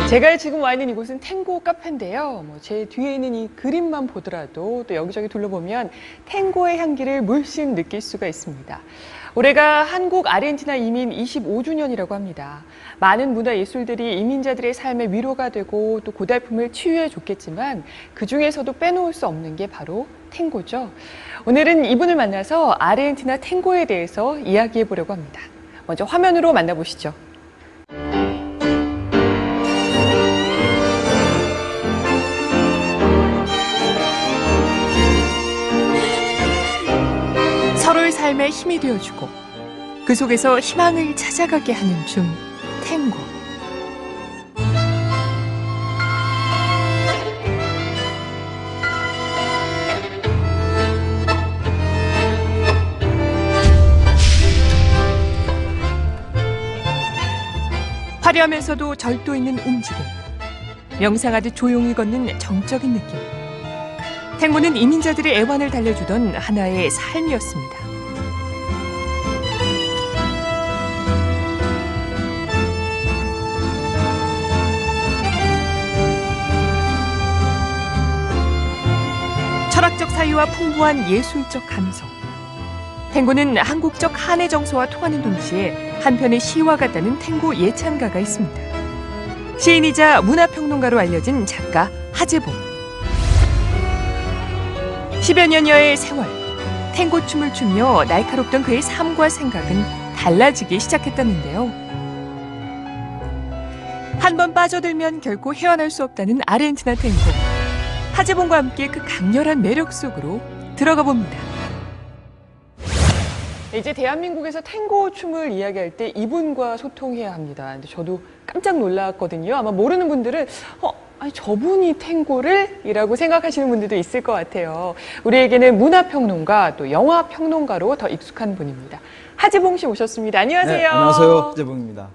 제가 지금 와 있는 이곳은 탱고 카페인데요. 제 뒤에 있는 이 그림만 보더라도 또 여기저기 둘러보면 탱고의 향기를 물씬 느낄 수가 있습니다. 올해가 한국 아르헨티나 이민 25주년이라고 합니다. 많은 문화예술들이 이민자들의 삶의 위로가 되고 또 고달픔을 치유해 줬겠지만 그중에서도 빼놓을 수 없는 게 바로 탱고죠. 오늘은 이분을 만나서 아르헨티나 탱고에 대해서 이야기해 보려고 합니다. 먼저 화면으로 만나보시죠. 서로의 삶에 힘이 되어주고 그 속에서 희망을 찾아가게 하는 춤, 탱고. 화려하면서도 절도 있는 움직임, 명상하듯 조용히 걷는 정적인 느낌. 탱고는 이민자들의 애환을 달래주던 하나의 삶이었습니다. 철학적 사유와 풍부한 예술적 감성. 탱고는 한국적 한의 정서와 통하는 동시에 한편의 시와 같다는 탱고 예찬가가 있습니다. 시인이자 문화평론가로 알려진 작가 하재봉. 10여 년여의 세월, 탱고 춤을 추며 날카롭던 그의 삶과 생각은 달라지기 시작했다는데요. 한 번 빠져들면 결코 헤어날 수 없다는 아르헨티나 탱고. 하재봉과 함께 그 강렬한 매력 속으로 들어가 봅니다. 이제 대한민국에서 탱고 춤을 이야기할 때 이분과 소통해야 합니다. 근데 저도 깜짝 놀랐거든요. 아마 모르는 분들은 아니 저분이 탱고를? 이라고 생각하시는 분들도 있을 것 같아요. 우리에게는 문화평론가 또 영화평론가로 더 익숙한 분입니다. 하재봉 씨 오셨습니다. 안녕하세요. 네, 안녕하세요. 하재봉입니다.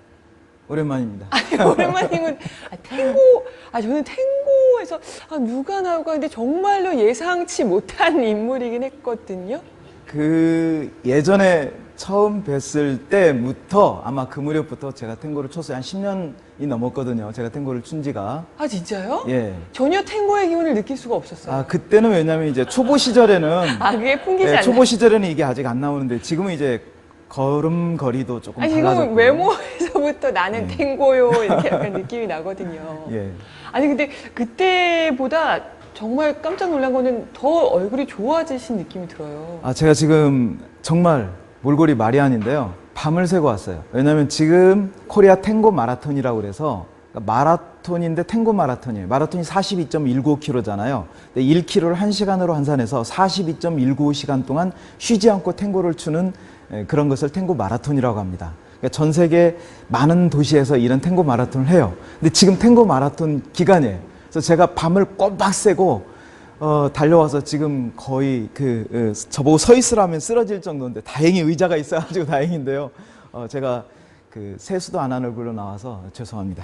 오랜만입니다. 아니, 오랜만이면 탱고, 저는 탱고에서 누가 나올까 근데 정말로 예상치 못한 인물이긴 했거든요. 그 예전에 처음 뵀을 때부터 아마 그 무렵부터 제가 탱고를 췄어요. 한 10년이 넘었거든요. 제가 탱고를 춘 지가. 아 진짜요? 예. 전혀 탱고의 기운을 느낄 수가 없었어요. 그때는 왜냐면 이제 초보 시절에는 그게 풍기지 않나요? 초보 시절에는 이게 아직 안 나오는데 지금은 이제 걸음걸이도 조금 달라졌고. 지금 외모에서부터 나는 탱고요 이렇게 약간 느낌이 나거든요. 예. 아니 근데 그때보다 정말 깜짝 놀란 거는 더 얼굴이 좋아지신 느낌이 들어요. 제가 지금 정말 몰골이 말이 아닌데요. 밤을 새고 왔어요. 왜냐면 지금 코리아 탱고 마라톤이라고 그래서 마라톤인데 탱고 마라톤이에요. 마라톤이 42.195km잖아요. 근데 1km를 1시간으로 환산해서 42.195시간 동안 쉬지 않고 탱고를 추는 그런 것을 탱고 마라톤이라고 합니다. 그러니까 전 세계 많은 도시에서 이런 탱고 마라톤을 해요. 근데 지금 탱고 마라톤 기간이에요. 그래서 제가 밤을 꼬박 새고 달려와서 지금 거의 저보고 서 있으라면 쓰러질 정도인데 다행히 의자가 있어가지고 다행인데요. 제가 세수도 안 한 얼굴로 나와서 죄송합니다.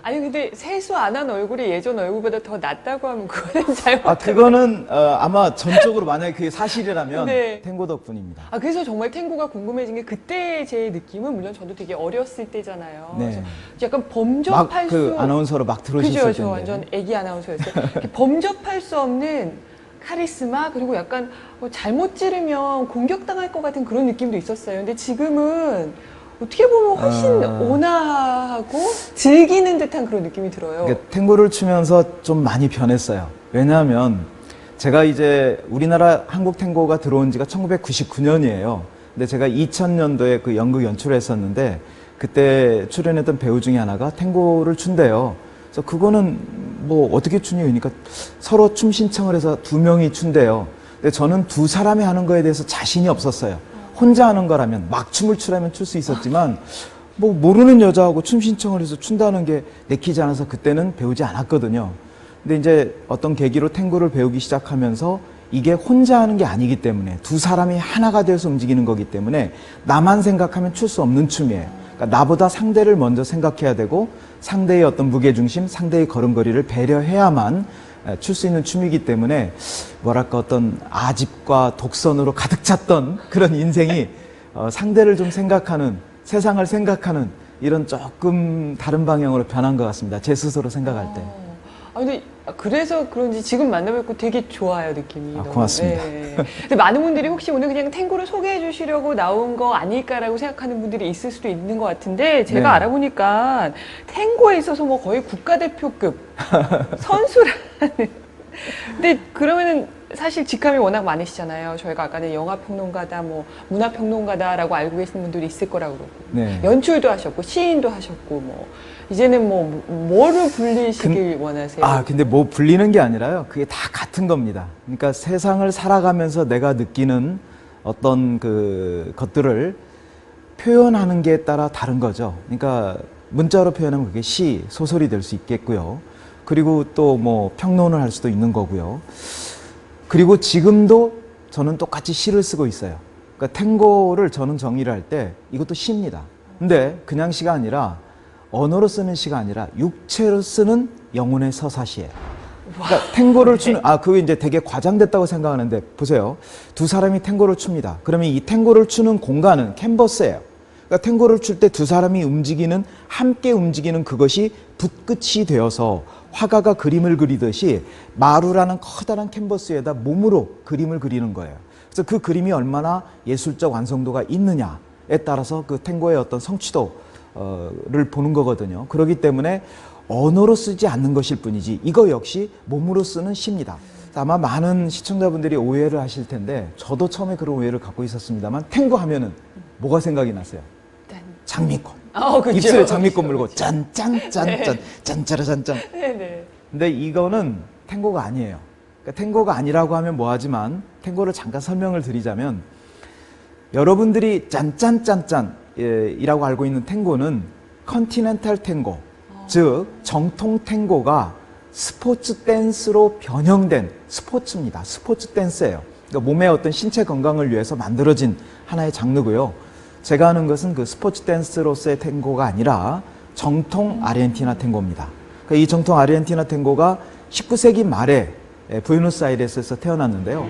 아니 근데 세수 안 한 얼굴이 예전 얼굴보다 더 낫다고 하면 그거는 잘못. 그거는 아마 전적으로 만약에 그게 사실이라면 네. 탱고 덕분입니다. 그래서 정말 탱고가 궁금해진 게 그때 제 느낌은 물론 저도 되게 어렸을 때잖아요. 네. 그래서 약간 범접할 수 아나운서로 막 들어오셨을 그죠, 텐데. 저 완전 애기 아나운서였어요. 범접할 수 없는 카리스마 그리고 약간 잘못 찌르면 공격당할 것 같은 그런 느낌도 있었어요. 근데 지금은 어떻게 보면 훨씬 온화하고 즐기는 듯한 그런 느낌이 들어요. 그러니까 탱고를 추면서 좀 많이 변했어요. 왜냐하면 제가 이제 우리나라 한국 탱고가 들어온 지가 1999년이에요. 근데 제가 2000년도에 그 연극 연출을 했었는데 그때 출연했던 배우 중에 하나가 탱고를 춘대요. 그래서 그거는 뭐 어떻게 추니? 그러니까 서로 춤 신청을 해서 두 명이 춘대요. 근데 저는 두 사람이 하는 거에 대해서 자신이 없었어요. 혼자 하는 거라면 막 춤을 추라면 출 수 있었지만 뭐 모르는 여자하고 춤 신청을 해서 춘다는 게 내키지 않아서 그때는 배우지 않았거든요. 근데 이제 어떤 계기로 탱고를 배우기 시작하면서 이게 혼자 하는 게 아니기 때문에 두 사람이 하나가 되어서 움직이는 거기 때문에 나만 생각하면 출 수 없는 춤이에요. 그러니까 나보다 상대를 먼저 생각해야 되고 상대의 어떤 무게중심, 상대의 걸음걸이를 배려해야만 출 수 있는 춤이기 때문에 뭐랄까 어떤 아집과 독선으로 가득 찼던 그런 인생이 상대를 좀 생각하는, 세상을 생각하는 이런 조금 다른 방향으로 변한 것 같습니다. 제 스스로 생각할 때. 근데 그래서 그런지 지금 만나뵙고 되게 좋아요, 느낌이. 너무. 고맙습니다. 네. 근데 많은 분들이 혹시 오늘 그냥 탱고를 소개해 주시려고 나온 거 아닐까라고 생각하는 분들이 있을 수도 있는 것 같은데 제가 네. 알아보니까 탱고에 있어서 뭐 거의 국가대표급 선수라는. 근데 그러면은 사실 직함이 워낙 많으시잖아요. 저희가 아까는 영화평론가다, 뭐 문화평론가다라고 알고 계시는 분들이 있을 거라고 그러고. 네. 연출도 하셨고 시인도 하셨고 뭐 이제는 뭐를 불리시길 원하세요? 근데 뭐 불리는 게 아니라요. 그게 다 같은 겁니다. 그러니까 세상을 살아가면서 내가 느끼는 어떤 그 것들을 표현하는 게 따라 다른 거죠. 그러니까 문자로 표현하면 그게 시, 소설이 될 수 있겠고요. 그리고 또 뭐 평론을 할 수도 있는 거고요. 그리고 지금도 저는 똑같이 시를 쓰고 있어요. 그러니까 탱고를 저는 정의를 할 때 이것도 시입니다. 근데 그냥 시가 아니라 언어로 쓰는 시가 아니라 육체로 쓰는 영혼의 서사시예요. 그러니까 탱고를 추는, 그게 이제 되게 과장됐다고 생각하는데 보세요. 두 사람이 탱고를 춥니다. 그러면 이 탱고를 추는 공간은 캔버스예요. 그러니까 탱고를 출 때 두 사람이 움직이는, 함께 움직이는 그것이 붓끝이 되어서 화가가 그림을 그리듯이 마루라는 커다란 캔버스에다 몸으로 그림을 그리는 거예요. 그래서 그 그림이 얼마나 예술적 완성도가 있느냐에 따라서 그 탱고의 어떤 성취도를 보는 거거든요. 그렇기 때문에 언어로 쓰지 않는 것일 뿐이지 이거 역시 몸으로 쓰는 시입니다. 아마 많은 시청자분들이 오해를 하실 텐데 저도 처음에 그런 오해를 갖고 있었습니다만 탱고 하면은 뭐가 생각이 났어요? 장미꽃. 그렇죠. 입술에 장미꽃 물고 그렇죠. 짠짠짠짠 네. 짠짜라짠짠. 네네. 근데 이거는 탱고가 아니에요. 그러니까 탱고가 아니라고 하면 뭐하지만 탱고를 잠깐 설명을 드리자면 여러분들이 짠짠짠짠 이라고 알고 있는 탱고는 컨티넨탈 탱고, 즉 정통 탱고가 스포츠 댄스로 변형된 스포츠입니다. 스포츠 댄스예요. 그러니까 몸의 어떤 신체 건강을 위해서 만들어진 하나의 장르고요. 제가 하는 것은 그 스포츠 댄스로서의 탱고가 아니라 정통 아르헨티나 탱고입니다. 그러니까 이 정통 아르헨티나 탱고가 19세기 말에 부에노스아이레스에서 태어났는데요.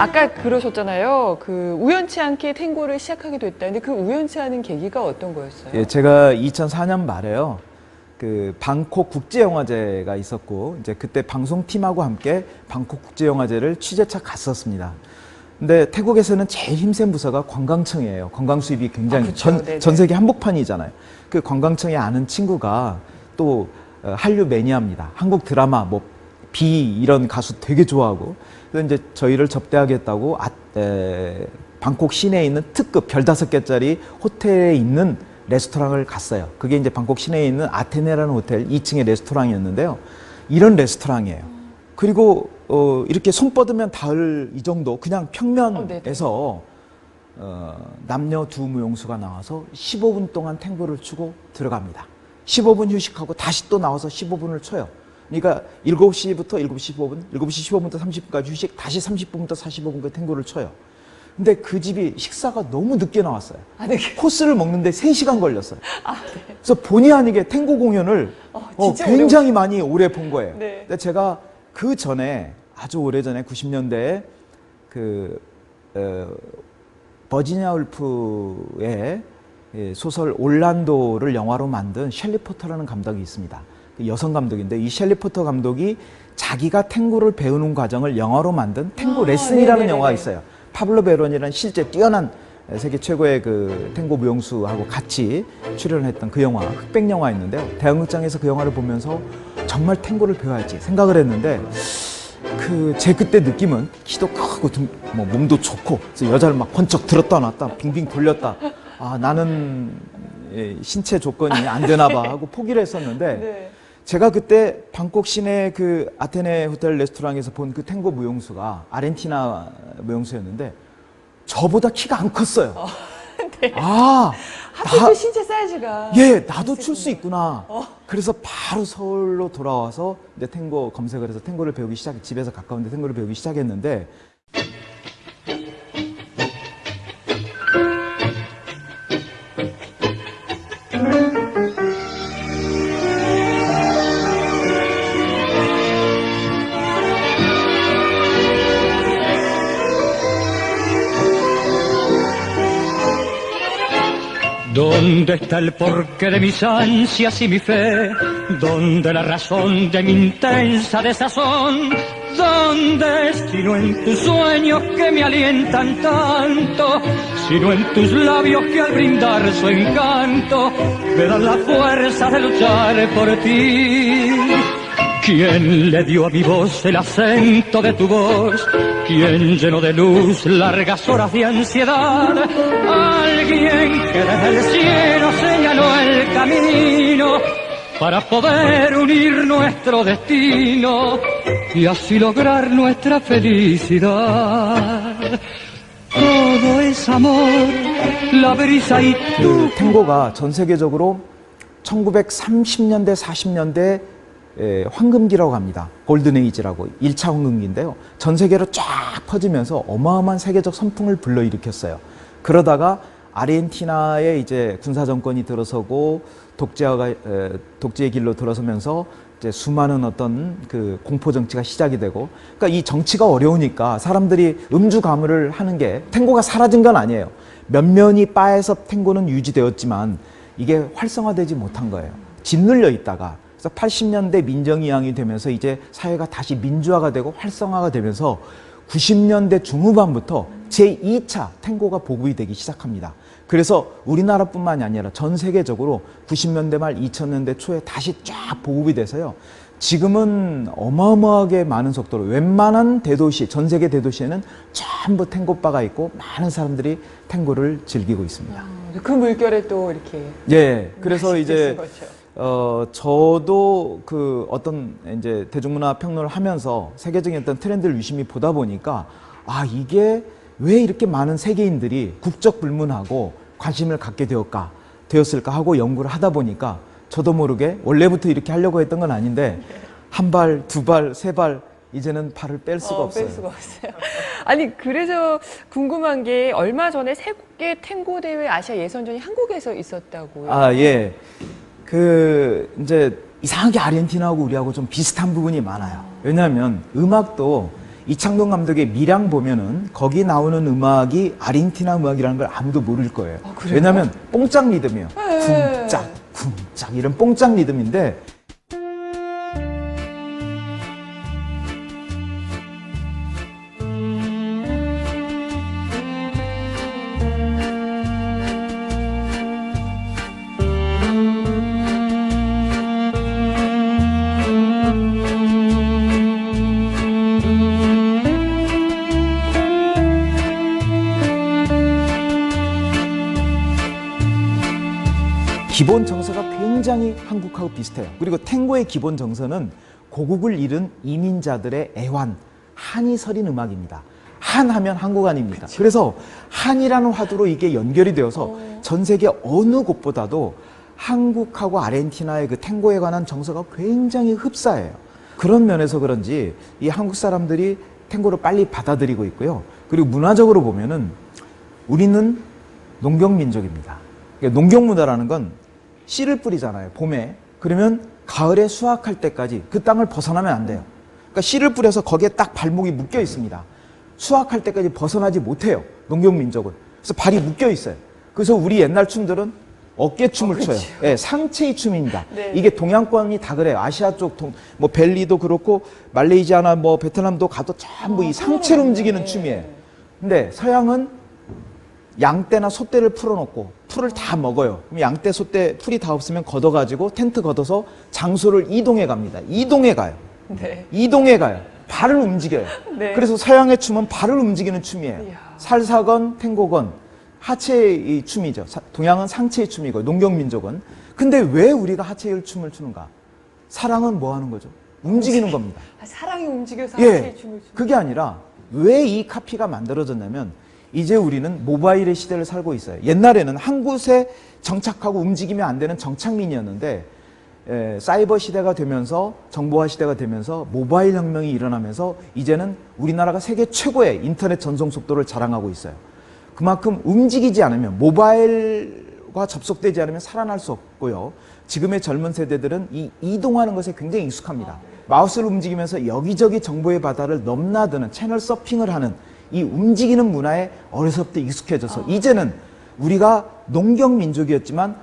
아까 그러셨잖아요. 그 우연치 않게 탱고를 시작하게 됐다는데 그 우연치 않은 계기가 어떤 거였어요? 예, 제가 2004년 말에요. 그 방콕 국제영화제가 있었고 이제 그때 방송팀하고 함께 방콕 국제영화제를 취재차 갔었습니다. 근데 태국에서는 제일 힘센 부서가 관광청이에요. 관광 수입이 굉장히 그렇죠. 전 세계 한복판이잖아요. 그 관광청에 아는 친구가 또 한류 매니아입니다. 한국 드라마 뭐 비 이런 가수 되게 좋아하고 그래서 이제 저희를 접대하겠다고 방콕 시내에 있는 특급 별 5개짜리 호텔에 있는 레스토랑을 갔어요. 그게 이제 방콕 시내에 있는 아테네라는 호텔 2층의 레스토랑이었는데요. 이런 레스토랑이에요. 그리고 이렇게 손 뻗으면 닿을 이 정도 그냥 평면에서 남녀 두 무용수가 나와서 15분 동안 탱고를 추고 들어갑니다. 15분 휴식하고 다시 또 나와서 15분을 춰요. 그러니까 7시부터 7시 15분, 7시 15분부터 30분까지 휴식, 다시 30분부터 45분까지 탱고를 춰요. 근데 그 집이 식사가 너무 늦게 나왔어요. 네. 코스를 먹는데 3시간 걸렸어요. 네. 그래서 본의 아니게 탱고 공연을 굉장히 많이 오래 본 거예요. 네. 근데 제가 그 전에 아주 오래 전에 90년대에 그 버지니아 울프의 소설 올란도를 영화로 만든 셸리 포터라는 감독이 있습니다. 여성 감독인데 이 셸리 포터 감독이 자기가 탱고를 배우는 과정을 영화로 만든 탱고 레슨이라는 네네네네. 영화가 있어요. 파블로 베론이라는 실제 뛰어난 세계 최고의 그 탱고 무용수하고 같이 출연을 했던 그 영화, 흑백 영화였는데요. 대학극장에서 그 영화를 보면서 정말 탱고를 배워야지 생각을 했는데 제 그때 느낌은 키도 크고 뭐 몸도 좋고 그래서 여자를 막 번쩍 들었다 놨다 빙빙 돌렸다. 아, 나는 신체 조건이 안 되나 봐 하고 포기를 했었는데 네. 제가 그때 방콕 시내 그 아테네 호텔 레스토랑에서 본 그 탱고 무용수가 아르헨티나 무용수였는데 저보다 키가 안 컸어요. 네. 아, 하필 신체 사이즈가. 예, 나도 출 수 있구나. 그래서 바로 서울로 돌아와서 이제 탱고 검색을 해서 탱고를 배우기 집에서 가까운데 탱고를 배우기 시작했는데 ¿Dónde está el porqué de mis ansias y mi fe? ¿Dónde la razón de mi intensa desazón? ¿Dónde, sino en tus sueños que me alientan tanto? Sino en tus labios que al brindar su encanto me dan la fuerza de luchar por ti. ¿Quién le dio a mi voz el acento de tu voz? ¿Quién llenó de luz largas horas de ansiedad? Alguien que desde el cielo señaló el camino para poder unir nuestro destino y así lograr nuestra felicidad. Todo es amor, la brisa y tú. 탱고가 전 세계적으로 1930년대, 40년대 황금기라고 합니다. 골든에이지라고 1차 황금기인데요. 전 세계로 쫙 퍼지면서 어마어마한 세계적 선풍을 불러일으켰어요. 그러다가 아르헨티나에 이제 군사 정권이 들어서고 독재의 길로 들어서면서 이제 수많은 어떤 그 공포 정치가 시작이 되고, 그러니까 이 정치가 어려우니까 사람들이 음주 가무를 하는 게 탱고가 사라진 건 아니에요. 몇몇이 바에서 탱고는 유지되었지만 이게 활성화되지 못한 거예요. 짓눌려 있다가. 그래서 80년대 민정이양이 되면서 이제 사회가 다시 민주화가 되고 활성화가 되면서 90년대 중후반부터 제2차 탱고가 보급이 되기 시작합니다. 그래서 우리나라뿐만이 아니라 전 세계적으로 90년대 말 2000년대 초에 다시 쫙 보급이 돼서요. 지금은 어마어마하게 많은 속도로 웬만한 대도시, 전 세계 대도시에는 전부 탱고바가 있고 많은 사람들이 탱고를 즐기고 있습니다. 그 물결에 또 이렇게. 예, 그래서 이제 거죠. 저도 그 어떤 이제 대중문화 평론을 하면서 세계적인 어떤 트렌드를 유심히 보다 보니까 아, 이게 왜 이렇게 많은 세계인들이 국적 불문하고 관심을 갖게 되었을까 하고 연구를 하다 보니까 저도 모르게 원래부터 이렇게 하려고 했던 건 아닌데 한 발, 두 발, 세 발 이제는 발을 뺄 수가 없어요. 뺄 수가 없어요. 아니, 그래서 궁금한 게 얼마 전에 세계 탱고 대회 아시아 예선전이 한국에서 있었다고요. 아, 예. 이제 이상하게 아르헨티나하고 우리하고 좀 비슷한 부분이 많아요. 왜냐하면 음악도 이창동 감독의 미량 보면은 거기 나오는 음악이 아르헨티나 음악이라는 걸 아무도 모를 거예요. 아, 그래요? 왜냐하면 뽕짝 리듬이에요. 네. 쿵짝, 쿵짝 이런 뽕짝 리듬인데 기본 정서가 굉장히 한국하고 비슷해요. 그리고 탱고의 기본 정서는 고국을 잃은 이민자들의 애환, 한이 서린 음악입니다. 한 하면 한국 아닙니까? 그래서 한이라는 화두로 이게 연결이 되어서 전 세계 어느 곳보다도 한국하고 아르헨티나의 그 탱고에 관한 정서가 굉장히 흡사해요. 그런 면에서 그런지 이 한국 사람들이 탱고를 빨리 받아들이고 있고요. 그리고 문화적으로 보면은 우리는 농경민족입니다. 그러니까 농경문화라는 건 씨를 뿌리잖아요, 봄에. 그러면 가을에 수확할 때까지 그 땅을 벗어나면 안 돼요. 그러니까 씨를 뿌려서 거기에 딱 발목이 묶여 있습니다. 수확할 때까지 벗어나지 못해요, 농경민족은. 그래서 발이 묶여 있어요. 그래서 우리 옛날 춤들은 어깨춤을 춰요. 예, 상체의 춤입니다. 네. 이게 동양권이 다 그래요. 아시아 쪽, 뭐 벨리도 그렇고 말레이시아나 뭐 베트남도 가도 전부 이 상체로 움직이는 춤이에요. 근데 서양은 양떼나 소떼를 풀어놓고 풀을 다 먹어요. 그럼 양떼, 소떼 풀이 다 없으면 걷어가지고 텐트 걷어서 장소를 이동해 갑니다. 이동해 가요. 네. 이동해 가요. 발을 움직여요. 네. 그래서 서양의 춤은 발을 움직이는 춤이에요. 이야. 살사건, 탱고건 하체의 춤이죠. 동양은 상체의 춤이고 농경민족은. 근데 왜 우리가 하체의 춤을 추는가? 사랑은 뭐 하는 거죠? 움직이는 겁니다. 아, 사랑이 움직여서 예, 하체의 춤을 추는 그게 아니라 왜 이 카피가 만들어졌냐면 이제 우리는 모바일의 시대를 살고 있어요. 옛날에는 한 곳에 정착하고 움직이면 안 되는 정착민이었는데 사이버 시대가 되면서 정보화 시대가 되면서 모바일 혁명이 일어나면서 이제는 우리나라가 세계 최고의 인터넷 전송 속도를 자랑하고 있어요. 그만큼 움직이지 않으면 모바일과 접속되지 않으면 살아날 수 없고요. 지금의 젊은 세대들은 이 이동하는 것에 굉장히 익숙합니다. 마우스를 움직이면서 여기저기 정보의 바다를 넘나드는 채널 서핑을 하는 이 움직이는 문화에 어려서부터 익숙해져서 이제는 우리가 농경 민족이었지만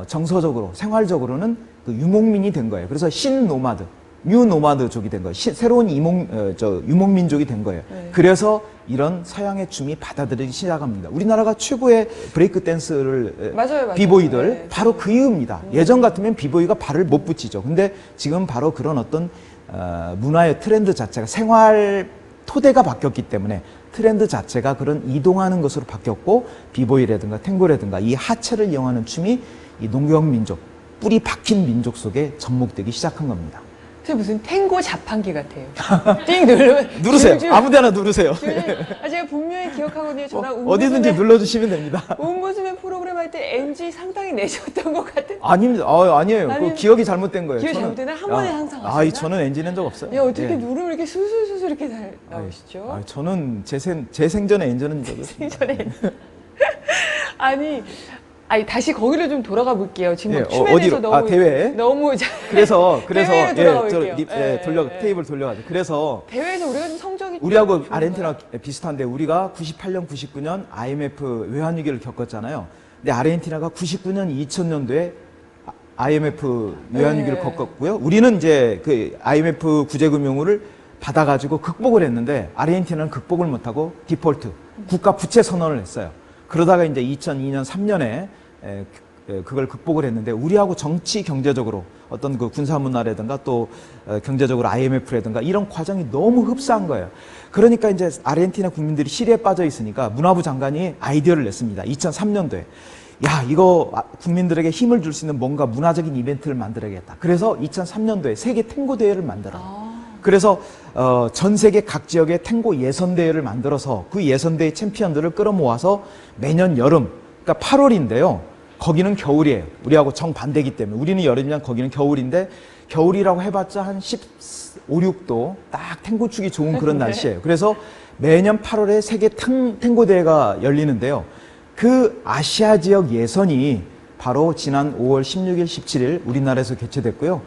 정서적으로 생활적으로는 그 유목민이 된 거예요. 그래서 신노마드, 뉴노마드족이 된 거예요. 새로운 유목민족이 된 거예요. 네. 그래서 이런 서양의 춤이 받아들이기 시작합니다. 우리나라가 최고의 브레이크 댄스를 맞아요. 비보이들 네. 바로 그 이유입니다. 예전 같으면 비보이가 발을 못 붙이죠. 근데 지금 바로 그런 어떤 문화의 트렌드 자체가 생활 토대가 바뀌었기 때문에 트렌드 자체가 그런 이동하는 것으로 바뀌었고 비보이라든가 탱고라든가 이 하체를 이용하는 춤이 이 농경민족, 뿌리 박힌 민족 속에 접목되기 시작한 겁니다. 무슨 탱고 자판기 같아요. 띵 누르면 누르세요. 아무데나 누르세요. 제가 분명히 기억하거든요. 저랑 어디든지 눌러주시면 됩니다. 웅보수맨 프로그램 할 때 NG 상당히 내셨던 것 같은. 아닙니다. 아니에요. 그 기억이 잘못된 거예요. 기억이 잘못되나? 한 번에 항상 하시나? 저는 NG 낸 적 없어요. 야, 어떻게 예. 누르면 이렇게 술술술술 이렇게 잘 나오시죠? 저는 제 생전에 NG 낸 적이 없어요. 생전에. 아니 다시 거기를 좀 돌아가 볼게요. 지금 예, 춤에 어디로? 대해서 대회에? 너무 그래서 대회로 돌아가 볼게요. 테이블 돌려가지고 그래서 대회에서 우리가 좀 성적이 우리하고 좀 아르헨티나 비슷한데 우리가 98년, 99년 IMF 외환위기를 겪었잖아요. 근데 아르헨티나가 99년, 2000년도에 IMF 외환위기를 네. 겪었고요. 우리는 이제 그 IMF 구제금융을 받아가지고 극복을 했는데 아르헨티나는 극복을 못하고 디폴트, 국가 부채 선언을 했어요. 그러다가 이제 2002년, 3년에 그걸 극복을 했는데 우리하고 정치 경제적으로 어떤 그 군사 문화라든가 또 경제적으로 IMF라든가 이런 과정이 너무 흡사한 거예요. 그러니까 이제 아르헨티나 국민들이 시리에 빠져 있으니까 문화부 장관이 아이디어를 냈습니다. 2003년도에. 야, 이거 국민들에게 힘을 줄 수 있는 뭔가 문화적인 이벤트를 만들어야겠다. 그래서 2003년도에 세계 탱고 대회를 만들어요. 그래서 전 세계 각 지역의 탱고 예선대회를 만들어서 그 예선대회 챔피언들을 끌어모아서 매년 여름, 그러니까 8월인데요. 거기는 겨울이에요. 우리하고 정반대이기 때문에. 우리는 여름이면 거기는 겨울인데 겨울이라고 해봤자 한 15, 6도 딱 탱고 추기 좋은 그런 날씨예요. 그래서 매년 8월에 세계 탱고 대회가 열리는데요. 그 아시아 지역 예선이 바로 지난 5월 16일, 17일 우리나라에서 개최됐고요.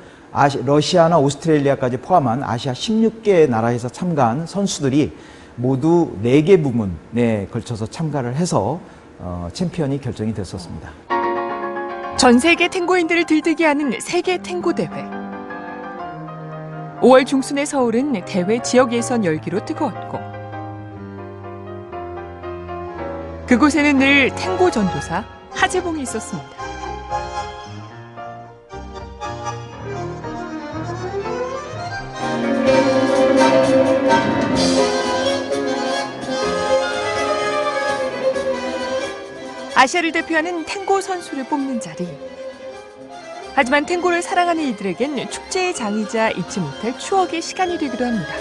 러시아나 오스트레일리아까지 포함한 아시아 16개 나라에서 참가한 선수들이 모두 4개 부문에 걸쳐서 참가를 해서 챔피언이 결정이 됐었습니다. 전 세계 탱고인들을 들뜨게 하는 세계 탱고 대회. 5월 중순의 서울은 대회 지역 예선 열기로 뜨거웠고 그곳에는 늘 탱고 전도사 하재봉이 있었습니다. 아시아를 대표하는 탱고 선수를 뽑는 자리. 하지만 탱고를 사랑하는 이들에겐 축제의 장이자 잊지 못할 추억의 시간이 되기도 합니다.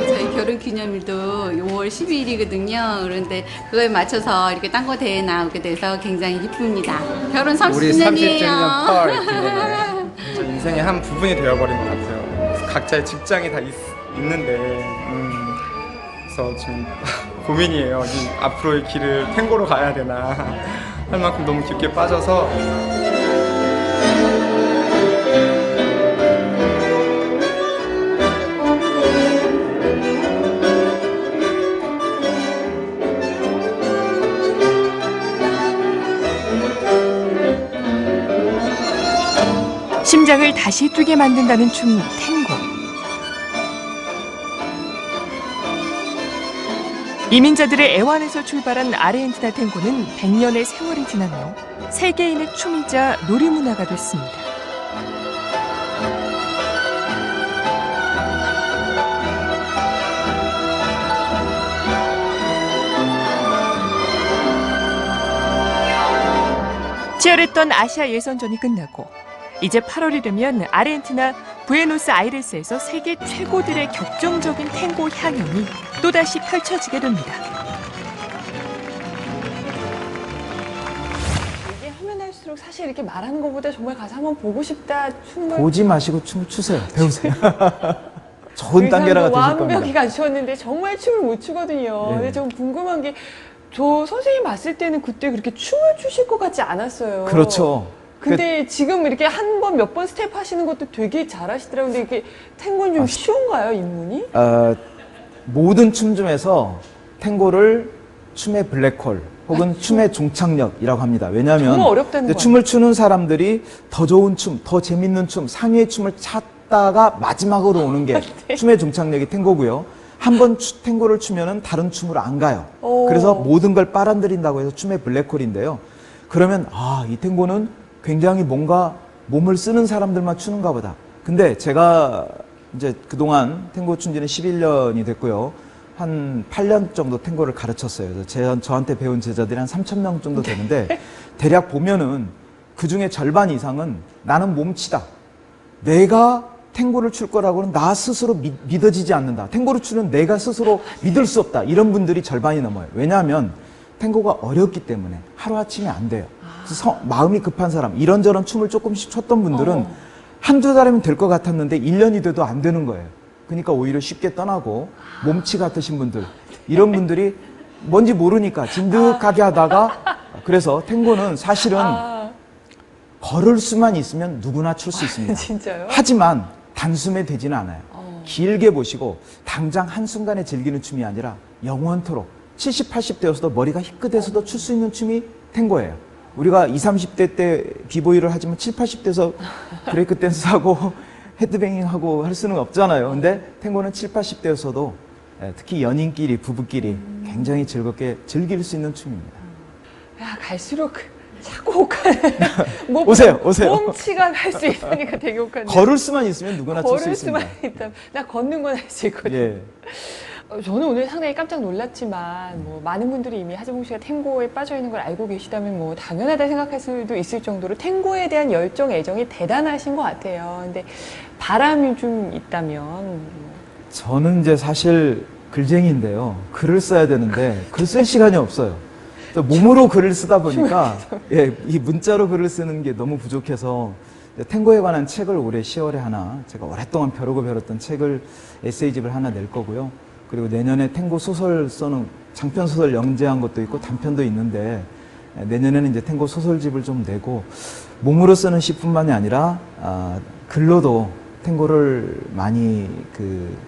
저희 결혼 기념일도 5월 12일이거든요. 그런데 그거에 맞춰서 이렇게 딴거 대회에 나오게 돼서 굉장히 기쁩니다. 결혼 우리 30주년이에요. 30주년 펄 저 인생의 한 부분이 되어버린 것 같아요. 각자의 직장이 다 있는데 그래서 지금 고민이에요. 앞으로의 길을 탱고로 가야 되나 할 만큼 너무 깊게 빠져서 심장을 다시 뛰게 만든다는 춤 탱고. 이민자들의 애환에서 출발한 아르헨티나 탱고는 100년의 세월이 지나며 세계인의 춤이자 놀이문화가 됐습니다. 치열했던 아시아 예선전이 끝나고 이제 8월이 되면 아르헨티나 부에노스아이레스에서 세계 최고들의 격정적인 탱고 향연이 또다시 펼쳐지게 됩니다. 얘기하면 할수록 사실 이렇게 말하는 것보다 정말 가서 한번 보고 싶다. 춤을 보지 마시고 춤을 추세요. 배우세요. 좋은 단계라가 되실 완벽히 겁니다. 갖추었는데 정말 춤을 못 추거든요. 예. 근데 좀 궁금한 게 저 선생님 봤을 때는 그때 그렇게 춤을 추실 것 같지 않았어요. 그렇죠. 근데 지금 이렇게 한 번 몇 번 스텝 하시는 것도 되게 잘하시더라고요. 근데 이게 탱고는 좀 쉬운가요, 입문이? 모든 춤 중에서 탱고를 춤의 블랙홀 혹은 춤의 종착역이라고 합니다. 왜냐하면 정말 어렵다는 이제 거예요. 춤을 추는 사람들이 더 좋은 춤, 더 재밌는 춤, 상위의 춤을 찾다가 마지막으로 오는 게 네. 춤의 종착역이 탱고고요. 한 번 탱고를 추면은 다른 춤으로 안 가요. 오. 그래서 모든 걸 빨아들인다고 해서 춤의 블랙홀인데요. 그러면 이 탱고는 굉장히 뭔가 몸을 쓰는 사람들만 추는가 보다. 근데 제가 이제 그동안 탱고 춘 지는 11년이 됐고요. 한 8년 정도 탱고를 가르쳤어요. 그래서 저한테 배운 제자들이 한 3,000명 정도 되는데 대략 보면은 그 중에 절반 이상은 나는 몸치다. 내가 탱고를 출 거라고는 나 스스로 믿어지지 않는다. 탱고를 추는 내가 스스로 믿을 수 없다. 이런 분들이 절반이 넘어요. 왜냐하면 탱고가 어렵기 때문에 하루아침에 안 돼요. 그래서 마음이 급한 사람, 이런저런 춤을 조금씩 췄던 분들은 한두 달이면 될 것 같았는데 1년이 돼도 안 되는 거예요. 그러니까 오히려 쉽게 떠나고 몸치 같으신 분들, 이런 분들이 뭔지 모르니까 진득하게 하다가 그래서 탱고는 사실은 걸을 수만 있으면 누구나 출 수 있습니다. 진짜요? 하지만 단숨에 되지는 않아요. 길게 보시고 당장 한순간에 즐기는 춤이 아니라 영원토록 70, 80대여서도 머리가 희끗해서도 출 수 있는 춤이 탱고예요. 우리가 20, 30대 때 비보이를 하지만 7, 80대에서 브레이크 댄스하고 헤드뱅잉하고 할 수는 없잖아요. 근데 탱고는 7, 80대여서도 특히 연인끼리, 부부끼리 굉장히 즐겁게 즐길 수 있는 춤입니다. 야, 갈수록 자꾸 혹하네. 오세요, 오세요. 몸치가 갈 수 있다니까 되게 혹하네. 걸을 수만 있으면 누구나 출 수 걸을 있습니다. 수만 있다면. 나 걷는 건 할 수 있거든요. 예. 저는 오늘 상당히 깜짝 놀랐지만 뭐 많은 분들이 이미 하재봉 씨가 탱고에 빠져 있는 걸 알고 계시다면 뭐 당연하다 생각할 수도 있을 정도로 탱고에 대한 열정, 애정이 대단하신 것 같아요. 근데 바람이 좀 있다면 저는 이제 사실 글쟁이인데요. 글을 써야 되는데 글 쓸 시간이 없어요. 또 몸으로 글을 쓰다 보니까 이 문자로 글을 쓰는 게 너무 부족해서 탱고에 관한 책을 올해 10월에 하나, 제가 오랫동안 벼르고 벼렀던 책을 에세이집을 하나 낼 거고요. 그리고 내년에 탱고 소설 써는 장편 소설 영재한 것도 있고 단편도 있는데 내년에는 이제 탱고 소설집을 좀 내고 몸으로 쓰는 시뿐만이 아니라 글로도 탱고를 많이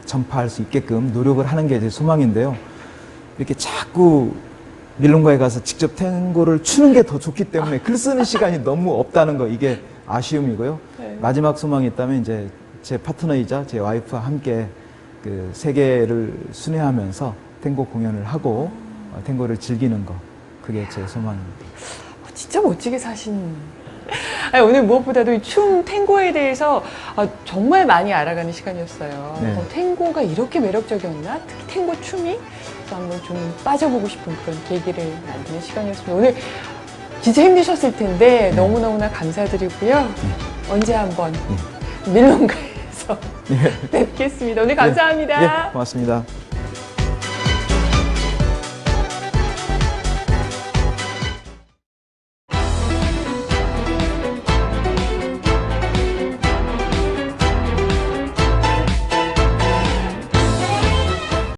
전파할 수 있게끔 노력을 하는 게 제 소망인데요. 이렇게 자꾸 밀롱가에 가서 직접 탱고를 추는 게 더 좋기 때문에 글 쓰는 시간이 너무 없다는 거, 이게 아쉬움이고요. 네. 마지막 소망이 있다면 이제 제 파트너이자 제 와이프와 함께 세계를 순회하면서 탱고 공연을 하고 탱고를 즐기는 거, 그게 제 소망입니다. 진짜 멋지게 사신. 아니, 오늘 무엇보다도 이 춤 탱고에 대해서 정말 많이 알아가는 시간이었어요. 네. 탱고가 이렇게 매력적이었나? 특히 탱고 춤이? 그래서 한번 좀 빠져보고 싶은 그런 계기를 만드는 시간이었습니다. 오늘 진짜 힘드셨을 텐데 너무너무나 감사드리고요. 언제 한번 밀롱가에서 뵙겠습니다. 오늘 감사합니다. 예, 고맙습니다.